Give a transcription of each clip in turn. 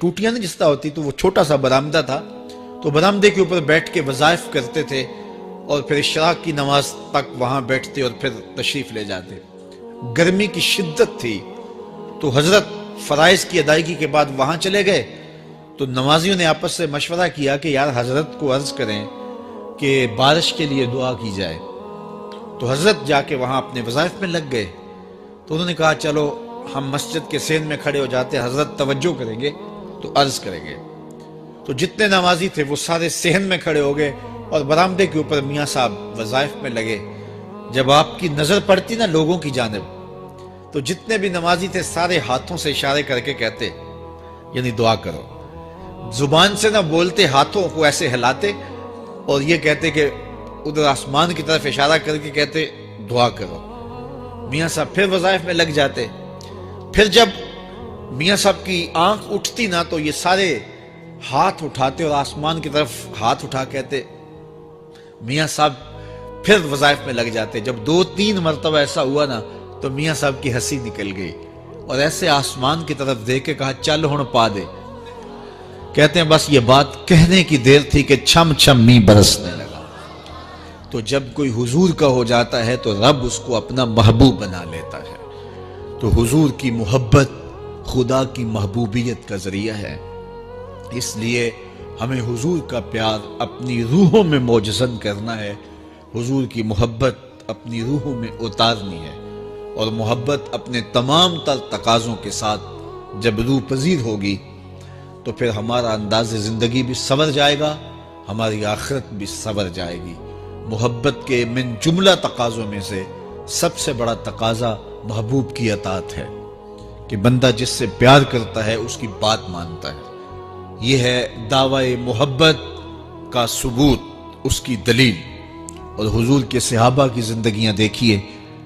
ٹوٹیاں نہیں جس طرح ہوتی تو وہ چھوٹا سا برآمدہ تھا، تو برآمدے کے اوپر بیٹھ کے وظائف کرتے تھے اور پھر اشراق کی نماز تک وہاں بیٹھتے اور پھر تشریف لے جاتے۔ گرمی کی شدت تھی تو حضرت فرائض کی ادائیگی کے بعد وہاں چلے گئے، تو نمازیوں نے آپس سے مشورہ کیا کہ یار حضرت کو عرض کریں کہ بارش کے لیے دعا کی جائے۔ تو حضرت جا کے وہاں اپنے وظائف میں لگ گئے، تو انہوں نے کہا چلو ہم مسجد کے سین میں کھڑے ہو جاتے، حضرت توجہ کریں گے تو عرض کریں گے۔ تو جتنے نمازی تھے وہ سارے صحن میں کھڑے ہو گئے اور برآمدے کے اوپر میاں صاحب وظائف میں لگے۔ جب آپ کی نظر پڑتی نا لوگوں کی جانب، تو جتنے بھی نمازی تھے سارے ہاتھوں سے اشارے کر کے کہتے، یعنی دعا کرو۔ زبان سے نہ بولتے، ہاتھوں کو ایسے ہلاتے اور یہ کہتے کہ ادھر آسمان کی طرف اشارہ کر کے کہتے دعا کرو۔ میاں صاحب پھر وظائف میں لگ جاتے۔ پھر جب میاں صاحب کی آنکھ اٹھتی نا تو یہ سارے ہاتھ اٹھاتے اور آسمان کی طرف ہاتھ اٹھا کہتے۔ میاں صاحب پھر وظائف میں لگ جاتے۔ جب 2-3 مرتبہ ایسا ہوا نا تو میاں صاحب کی ہنسی نکل گئی اور ایسے آسمان کی طرف دیکھ کے کہا چل ہن پا دے۔ کہتے ہیں بس یہ بات کہنے کی دیر تھی کہ چھم چھم می برسنے لگا۔ تو جب کوئی حضور کا ہو جاتا ہے تو رب اس کو اپنا محبوب بنا لیتا ہے۔ تو حضور کی محبت خدا کی محبوبیت کا ذریعہ ہے، اس لیے ہمیں حضور کا پیار اپنی روحوں میں موجزن کرنا ہے، حضور کی محبت اپنی روحوں میں اتارنی ہے، اور محبت اپنے تمام تر تقاضوں کے ساتھ جب روح پذیر ہوگی تو پھر ہمارا انداز زندگی بھی سنور جائے گا، ہماری آخرت بھی سنور جائے گی۔ محبت کے من جملہ تقاضوں میں سے سب سے بڑا تقاضا محبوب کی اطاعت ہے، کہ بندہ جس سے پیار کرتا ہے اس کی بات مانتا ہے۔ یہ ہے دعوی محبت کا ثبوت، اس کی دلیل۔ اور حضور کے صحابہ کی زندگیاں دیکھیے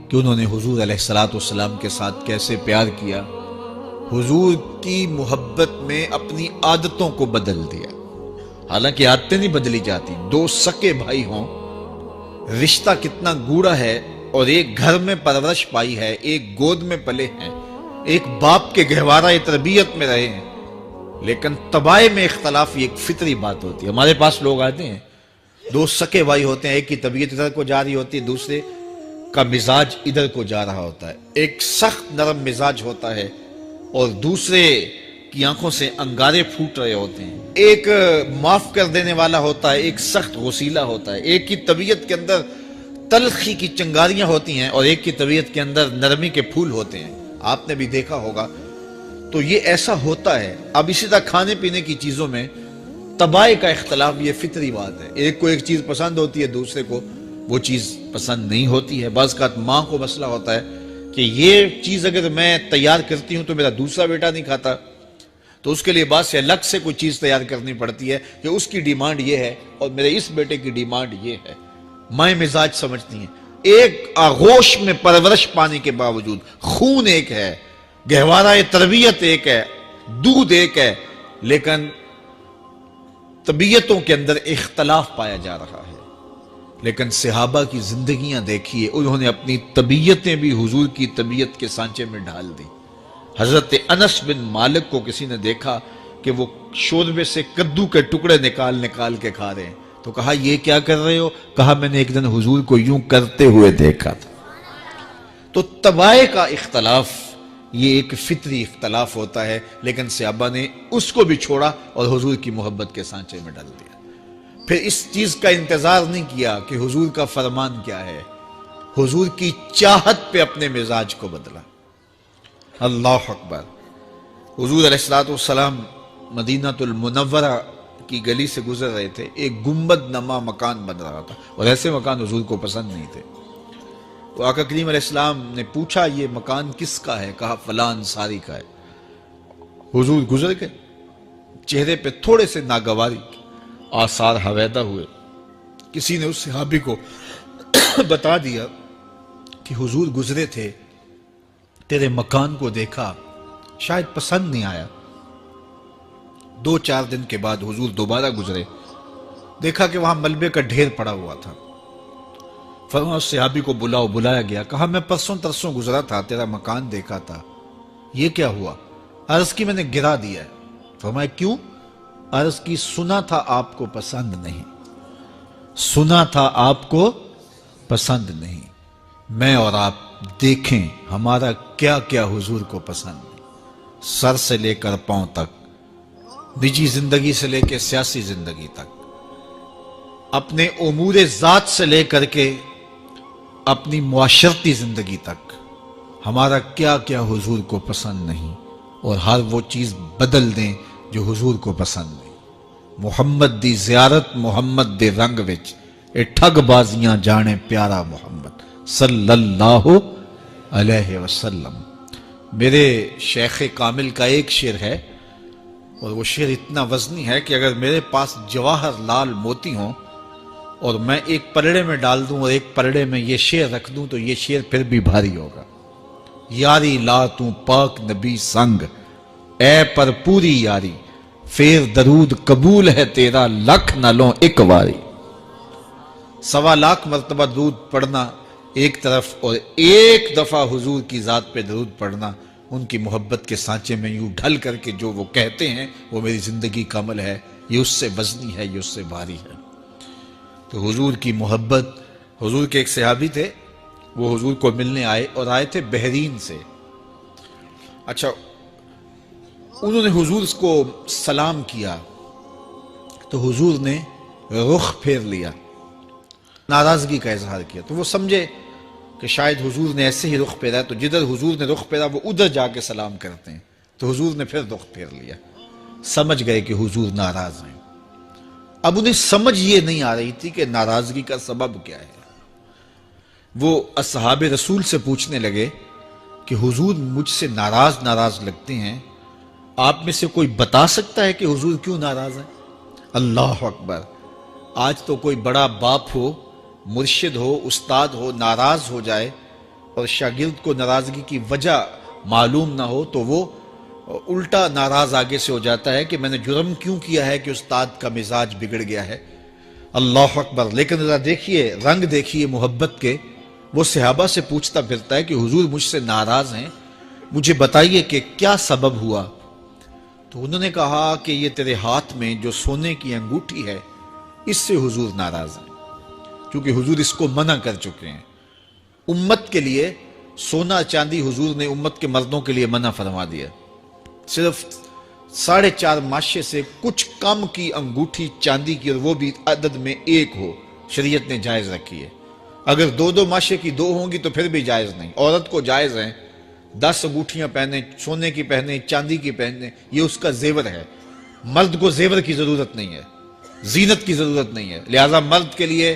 کہ انہوں نے حضور علیہ السلام کے ساتھ کیسے پیار کیا، حضور کی محبت میں اپنی عادتوں کو بدل دیا۔ حالانکہ عادتیں نہیں بدلی جاتی، 2 سکے بھائی ہوں، رشتہ کتنا گوڑا ہے، اور ایک گھر میں پرورش پائی ہے، ایک گود میں پلے ہیں، ایک باپ کے گہوارہ تربیت میں رہے ہیں، لیکن طبائع میں اختلاف یہ ایک فطری بات ہوتی ہے۔ ہمارے پاس لوگ آتے ہیں، 2 سکے بھائی ہوتے ہیں، ایک کی طبیعت ادھر کو جا رہی ہوتی ہے، دوسرے کا مزاج ادھر کو جا رہا ہوتا ہے، ایک سخت نرم مزاج ہوتا ہے اور دوسرے کی آنکھوں سے انگارے پھوٹ رہے ہوتے ہیں، ایک معاف کر دینے والا ہوتا ہے، ایک سخت غصیلا ہوتا ہے، ایک کی طبیعت کے اندر تلخی کی چنگاریاں ہوتی ہیں اور ایک کی طبیعت کے اندر نرمی کے پھول ہوتے ہیں، آپ نے بھی دیکھا ہوگا۔ تو یہ ایسا ہوتا ہے۔ اب اسی طرح کھانے پینے کی چیزوں میں طبائع کا اختلاف یہ فطری بات ہے، ایک کو ایک چیز پسند ہوتی ہے، دوسرے کو وہ چیز پسند نہیں ہوتی ہے۔ بعض اوقات ماں کو مسئلہ ہوتا ہے کہ یہ چیز اگر میں تیار کرتی ہوں تو میرا دوسرا بیٹا نہیں کھاتا، تو اس کے لیے بعض سے الگ سے کوئی چیز تیار کرنی پڑتی ہے کہ اس کی ڈیمانڈ یہ ہے اور میرے اس بیٹے کی ڈیمانڈ یہ ہے۔ مائیں مزاج سمجھتی ہیں، ایک آغوش میں پرورش پانے کے باوجود خون ایک ہے، گہوارہ تربیت ایک ہے، دودھ ایک ہے، لیکن طبیعتوں کے اندر اختلاف پایا جا رہا ہے۔ لیکن صحابہ کی زندگیاں دیکھیے، انہوں نے اپنی طبیعتیں بھی حضور کی طبیعت کے سانچے میں ڈھال دی۔ حضرت انس بن مالک کو کسی نے دیکھا کہ وہ شوربے سے کدو کے ٹکڑے نکال کے کھا رہے ہیں، تو کہا یہ کیا کر رہے ہو؟ کہا میں نے ایک دن حضور کو یوں کرتے ہوئے دیکھا تھا۔ تو طبائع کا اختلاف یہ ایک فطری اختلاف ہوتا ہے، لیکن صحابہ نے اس کو بھی چھوڑا اور حضور کی محبت کے سانچے میں ڈال دیا۔ پھر اس چیز کا انتظار نہیں کیا کہ حضور کا فرمان کیا ہے، حضور کی چاہت پہ اپنے مزاج کو بدلا۔ اللہ اکبر۔ حضور علیہ السلام مدینہ المنورہ کی گلی سے گزر رہے تھے، ایک گنبد نما مکان بن رہا تھا، اور ایسے مکان حضور کو پسند نہیں تھے۔ تو آقا کریم علیہ السلام نے پوچھا یہ مکان کس کا ہے؟ کہا فلاں انصاری کا ہے۔ حضور گزر گئے، چہرے پہ تھوڑے سے ناگواری آثار حویدہ ہوئے۔ کسی نے اس صحابی کو بتا دیا کہ حضور گزرے تھے، تیرے مکان کو دیکھا، شاید پسند نہیں آیا۔ 2-4 دن کے بعد حضور دوبارہ گزرے، دیکھا کہ وہاں ملبے کا ڈھیر پڑا ہوا تھا۔ فرمایا اس صحابی کو بلایا گیا، کہا میں پرسوں ترسوں گزرا تھا، تیرا مکان دیکھا تھا، یہ کیا ہوا؟ عرض کی میں نے گرا دیا ہے۔ فرمایا کیوں؟ عرض کی سنا تھا آپ کو پسند نہیں، سنا تھا آپ کو پسند نہیں، میں اور آپ دیکھیں ہمارا کیا کیا حضور کو پسند ہے، سر سے لے کر پاؤں تک، نجی زندگی سے لے کے سیاسی زندگی تک، اپنے امور ذات سے لے کر کے اپنی معاشرتی زندگی تک، ہمارا کیا کیا حضور کو پسند نہیں، اور ہر وہ چیز بدل دیں جو حضور کو پسند نہیں۔ محمد دی زیارت محمد دے رنگ وچ، اے ٹھگ بازیاں جانے پیارا محمد صلی اللہ علیہ وسلم۔ میرے شیخ کامل کا ایک شعر ہے، اور وہ شعر اتنا وزنی ہے کہ اگر میرے پاس جواہر لال موتی ہوں اور میں ایک پلڑے میں ڈال دوں اور ایک پلڑے میں یہ شعر رکھ دوں تو یہ شعر پھر بھی بھاری ہوگا۔ یاری لا تو پاک نبی سنگ، اے پر پوری یاری، پھر درود قبول ہے تیرا لکھ نہ لوں ایک واری۔ 1.25 مرتبہ درود پڑھنا ایک طرف، اور ایک دفعہ حضور کی ذات پہ درود پڑھنا، ان کی محبت کے سانچے میں یوں ڈھل کر کے جو وہ کہتے ہیں وہ میری زندگی کا عمل ہے، یہ اس سے وزنی ہے، یہ اس سے بھاری ہے۔ تو حضور کی محبت، حضور کے ایک صحابی تھے، وہ حضور کو ملنے آئے، اور آئے تھے بحرین سے۔ اچھا، انہوں نے حضور کو سلام کیا تو حضور نے رخ پھیر لیا، ناراضگی کا اظہار کیا، تو وہ سمجھے کہ شاید حضور نے ایسے ہی رخ پھیرا ہے، تو جدھر حضور نے رخ پھیرا وہ ادھر جا کے سلام کرتے ہیں، تو حضور نے پھر رخ پھیر لیا، سمجھ گئے کہ حضور ناراض ہیں۔ اب انہیں سمجھ یہ نہیں آ رہی تھی کہ ناراضگی کا سبب کیا ہے۔ وہ اصحاب رسول سے پوچھنے لگے کہ حضور مجھ سے ناراض لگتے ہیں، آپ میں سے کوئی بتا سکتا ہے کہ حضور کیوں ناراض ہے؟ اللہ اکبر! آج تو کوئی بڑا باپ ہو، مرشد ہو، استاد ہو، ناراض ہو جائے اور شاگرد کو ناراضگی کی وجہ معلوم نہ ہو تو وہ الٹا ناراض آگے سے ہو جاتا ہے کہ میں نے جرم کیوں کیا ہے کہ استاد کا مزاج بگڑ گیا ہے۔ اللہ اکبر! لیکن ذرا دیکھیے، رنگ دیکھیے محبت کے، وہ صحابہ سے پوچھتا پھرتا ہے کہ حضور مجھ سے ناراض ہیں، مجھے بتائیے کہ کیا سبب ہوا؟ تو انہوں نے کہا کہ یہ تیرے ہاتھ میں جو سونے کی انگوٹھی ہے، اس سے حضور ناراض ہیں، کیونکہ حضور اس کو منع کر چکے ہیں۔ امت کے لیے سونا چاندی حضور نے امت کے مردوں کے لیے منع فرما دیا، صرف 4.5 ماشے سے کچھ کم کی انگوٹھی چاندی کی، اور وہ بھی عدد میں 1 ہو، شریعت نے جائز رکھی ہے۔ اگر 2 ماشے کی 2 ہوں گی تو پھر بھی جائز نہیں۔ عورت کو جائز ہیں 10 انگوٹھیاں پہنے، سونے کی پہنے، چاندی کی پہنے، یہ اس کا زیور ہے۔ مرد کو زیور کی ضرورت نہیں ہے، زینت کی ضرورت نہیں ہے، لہذا مرد کے لیے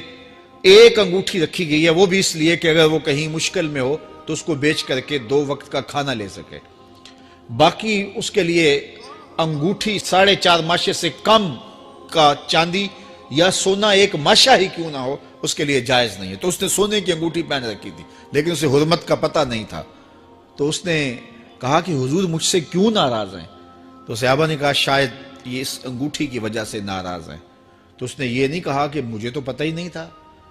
1 انگوٹھی رکھی گئی ہے، وہ بھی اس لیے کہ اگر وہ کہیں مشکل میں ہو تو اس کو بیچ کر کے 2 وقت کا کھانا لے سکے۔ باقی اس کے لیے انگوٹھی 4.5 ماشے سے کم کا چاندی یا سونا 1 ماشا ہی کیوں نہ ہو، اس کے لیے جائز نہیں ہے۔ تو اس نے سونے کی انگوٹھی پہن رکھی تھی، لیکن اسے حرمت کا پتہ نہیں تھا، تو اس نے کہا کہ حضور مجھ سے کیوں ناراض ہیں؟ تو صحابہ نے کہا شاید یہ اس انگوٹھی کی وجہ سے ناراض ہیں۔ تو اس نے یہ نہیں کہا کہ مجھے تو پتہ ہی نہیں تھا،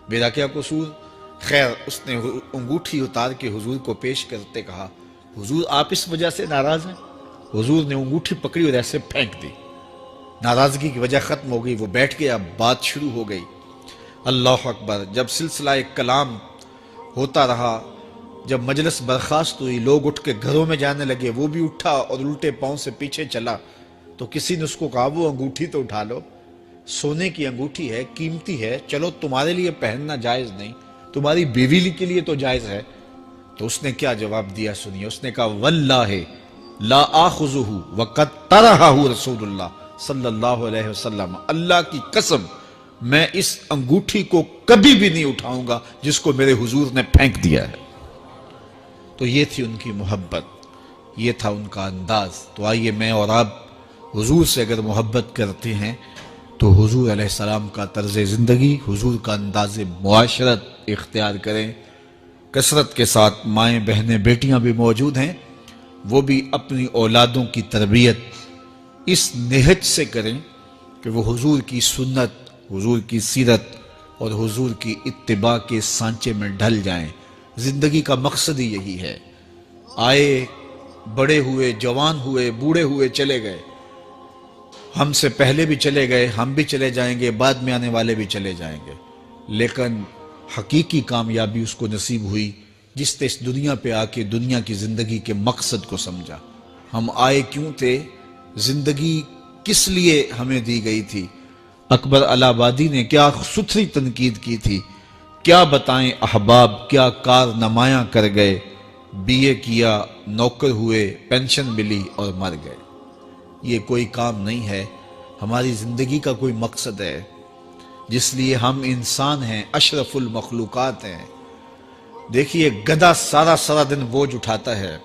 میرا کیا قصور؟ خیر، اس نے انگوٹھی اتار کے حضور کو پیش کرتے کہا حضور آپ اس وجہ سے ناراض ہیں؟ حضور نے انگوٹھی پکڑی اور ایسے پھینک دی، ناراضگی کی وجہ ختم ہو گئی، وہ بیٹھ گیا، بات شروع ہو گئی۔ اللہ اکبر! جب سلسلہ کلام ہوتا رہا، جب مجلس برخاست ہوئی، لوگ اٹھ کے گھروں میں جانے لگے، وہ بھی اٹھا اور الٹے پاؤں سے پیچھے چلا، تو کسی نے اس کو کہا وہ انگوٹھی تو اٹھا لو، سونے کی انگوٹھی ہے، قیمتی ہے، چلو تمہارے لیے پہننا جائز نہیں، تمہاری بیوی کے لیے تو جائز ہے۔ تو اس نے کیا جواب دیا سنیے، اس نے کہا واللہ لا آخذہ وقد طرحہ رسول اللہ صلی اللہ علیہ وسلم، اللہ کی قسم میں اس انگوٹھی کو کبھی بھی نہیں اٹھاؤں گا جس کو میرے حضور نے پھینک دیا ہے۔ تو یہ تھی ان کی محبت، یہ تھا ان کا انداز۔ تو آئیے میں اور آپ حضور سے اگر محبت کرتے ہیں تو حضور علیہ السلام کا طرز زندگی، حضور کا انداز معاشرت اختیار کریں۔ کثرت کے ساتھ مائیں بہنیں بیٹیاں بھی موجود ہیں، وہ بھی اپنی اولادوں کی تربیت اس نہج سے کریں کہ وہ حضور کی سنت، حضور کی سیرت اور حضور کی اتباع کے سانچے میں ڈھل جائیں۔ زندگی کا مقصد ہی یہی ہے۔ آئے، بڑے ہوئے، جوان ہوئے، بوڑھے ہوئے، چلے گئے، ہم سے پہلے بھی چلے گئے، ہم بھی چلے جائیں گے، بعد میں آنے والے بھی چلے جائیں گے، لیکن حقیقی کامیابی اس کو نصیب ہوئی جس نے اس دنیا پہ آ کے دنیا کی زندگی کے مقصد کو سمجھا۔ ہم آئے کیوں تھے، زندگی کس لیے ہمیں دی گئی تھی۔ اکبر الہ آبادی نے کیا ستھری تنقید کی تھی، کیا بتائیں احباب کیا کارنمایاں کر گئے، بی اے کیا، نوکر ہوئے، پینشن ملی اور مر گئے۔ یہ کوئی کام نہیں ہے، ہماری زندگی کا کوئی مقصد ہے جس لیے ہم انسان ہیں، اشرف المخلوقات ہیں۔ دیکھیے گدھا سارا دن بوجھ اٹھاتا ہے،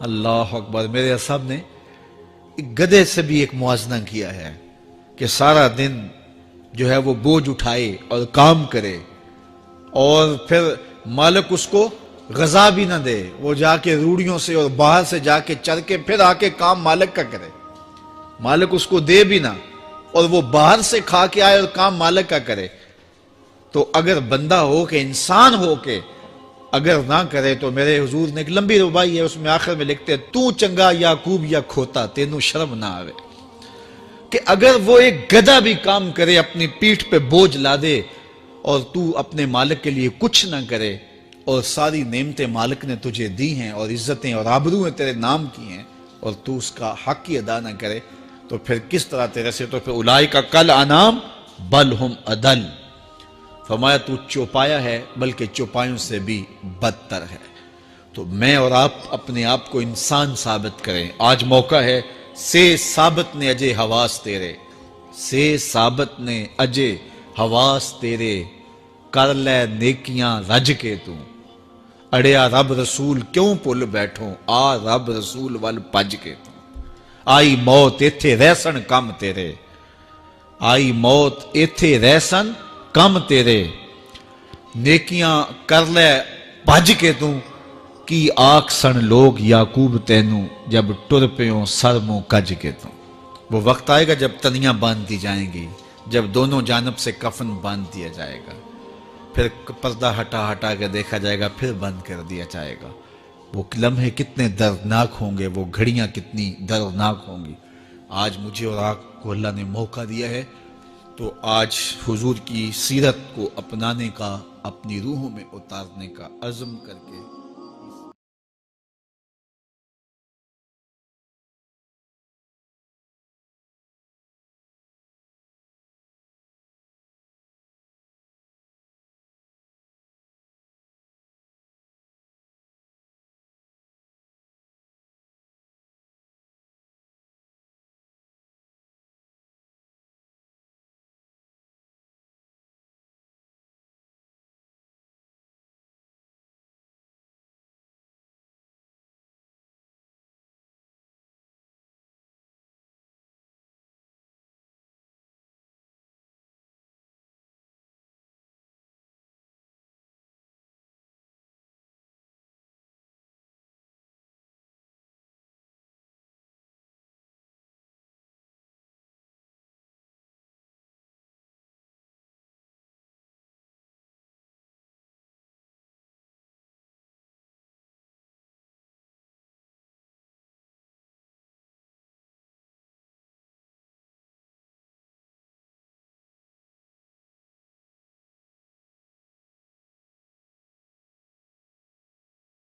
اللہ اکبر۔ میرے صاحب نے ایک گدھے سے بھی ایک موازنہ کیا ہے کہ سارا دن جو ہے وہ بوجھ اٹھائے اور کام کرے، اور پھر مالک اس کو غذا بھی نہ دے، وہ جا کے روڑیوں سے اور باہر سے جا کے چر کے پھر آ کے کام مالک کا کرے، مالک اس کو دے بھی نہ، اور وہ باہر سے کھا کے آئے اور کام مالک کا کرے۔ تو اگر بندہ ہو کے، انسان ہو کے اگر نہ کرے تو میرے حضور نے ایک لمبی ربائی ہے، اس میں آخر میں لکھتے ہیں تو چنگا یعقوب یا کھوتا تینوں شرم نہ آوے، کہ اگر وہ ایک گدھا بھی کام کرے، اپنی پیٹھ پہ بوجھ لا دے، اور تو اپنے مالک کے لیے کچھ نہ کرے، اور ساری نعمتیں مالک نے تجھے دی ہیں اور عزتیں اور آبرویں تیرے نام کی ہیں، اور تو اس کا حق ہی ادا نہ کرے، تو پھر کس طرح تیرے سے، تو پھر اولئک کل انعام بل ہم اضل، فرمایا تو چوپایا ہے بلکہ چوپایوں سے بھی بدتر ہے۔ تو میں اور آپ اپنے آپ کو انسان ثابت کریں، آج موقع ہے۔ سے ثابت نے اجے حواس تیرے، سے ثابت نے اجے حواس تیرے، کر لے نیکیاں رج کے تو، اڑیا رب رسول کیوں پل بیٹھوں، آ رب رسول ول پج کے تو، آئی موت ایتھے رہسن کم تیرے، آئی موت ایتھے رہسن کم تیرے، نیکیاں کر لے بھج کے تو، کی آکھ سن لوگ یعقوب تینوں، جب ٹر پیوں سر منہ کج کے تو۔ وہ وقت آئے گا جب تنیاں باندھ دی جائیں گی، جب دونوں جانب سے کفن باندھ دیا جائے گا، پھر پردہ ہٹا کے دیکھا جائے گا، پھر بند کر دیا جائے گا۔ وہ لمحے کتنے دردناک ہوں گے، وہ گھڑیاں کتنی دردناک ہوں گی۔ آج مجھے اور آپ کو اللہ نے موقع دیا ہے، تو آج حضور کی سیرت کو اپنانے کا، اپنی روحوں میں اتارنے کا عزم کر کے